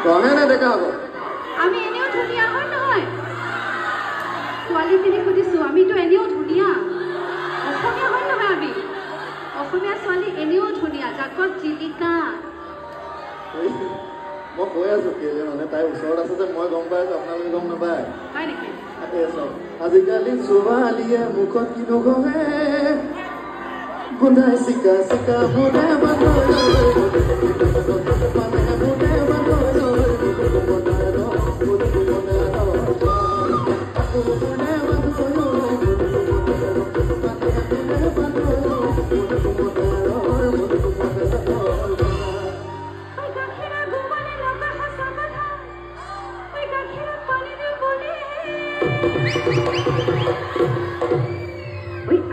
কহে না দেখা হব আমি এনেও ধুনীয়া হয় নহয় ছোৱালীখিনি সুধিছোঁ আমিতো এনেও ধুনীয়া অসমীয়া হয় নহয় আমি অসমীয়া ছোৱালী এনেও ধুনীয়া জাকত জিলিকা মই কৈ আছোঁ কেলে মানে তাই ওচৰত আছে যে মই গম পাই আছোঁ আপোনালোকে গম নাপায় হয় নেকি আজিকালি ছোৱালীয়ে মুখত কিনো গমে গুন্ধাই চিকা চিকা মুনে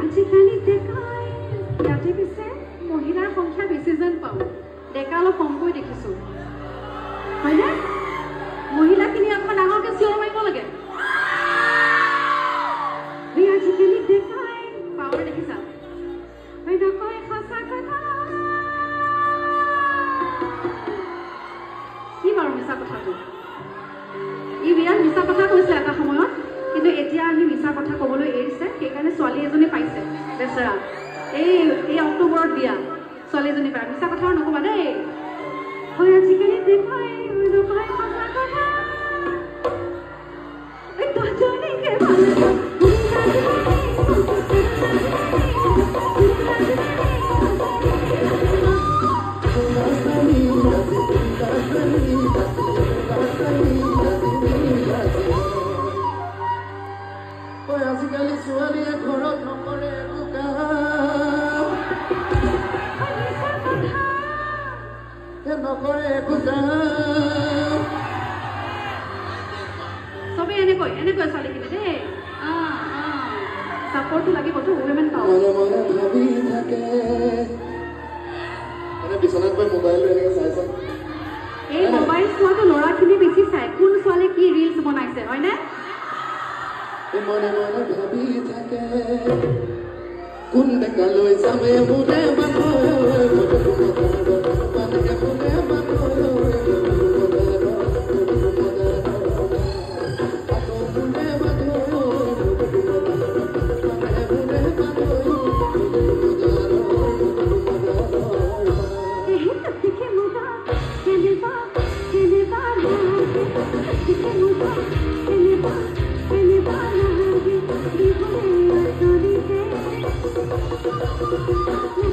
আজিকালি ডেকাই ইয়াতে পিছে মহিলাৰ সংখ্যা বেছি যেন পাওঁ ডেকা অলপ কমকৈ দেখিছোঁ হয়নে মহিলাখিনি অকণমান ডাঙৰকৈ চিঞৰ মাৰিব লাগে আজিকালি ডেকাই পাৱাৰ দেখিছা নকয় সঁচা কথা কি বাৰু মিছা কথাটো ই বিৰাট মিছা কথা কৈছে এটা সময়ত কিন্তু এতিয়া আমি মিছা কথা ক'বলৈ এৰিছে সেইকাৰণে ছোৱালী এজনী পাইছে বেচেৰা এই অক্টোবৰত বিয়া ছোৱালী এজনী পায় মিছা কথা নক'বা দেই হয় আজিকালি দেখাই নকয় সঁচা কথা আজিকালি ছোৱালীয়ে ঘৰত নকৰে একো কাম নকৰে একো কাম চবেই এনেকৈ ছোৱালীখিনি দেই চাপৰ্টটো লাগিবতো উইমেন পাৱাৰ মনে মনে ভাবি থাকে মানে বিচনাত গৈ মোবাইলটো এনেকৈ চাইছে এই মোবাইল চোৱাটো ল'ৰাখিনি বেছি চাই কোন ছোৱালী কি ৰিলছ বনাইছে হয়নে মনে মনে ভাবি থাকে কোন ডেকা লৈ যামে মোৰে Thank you.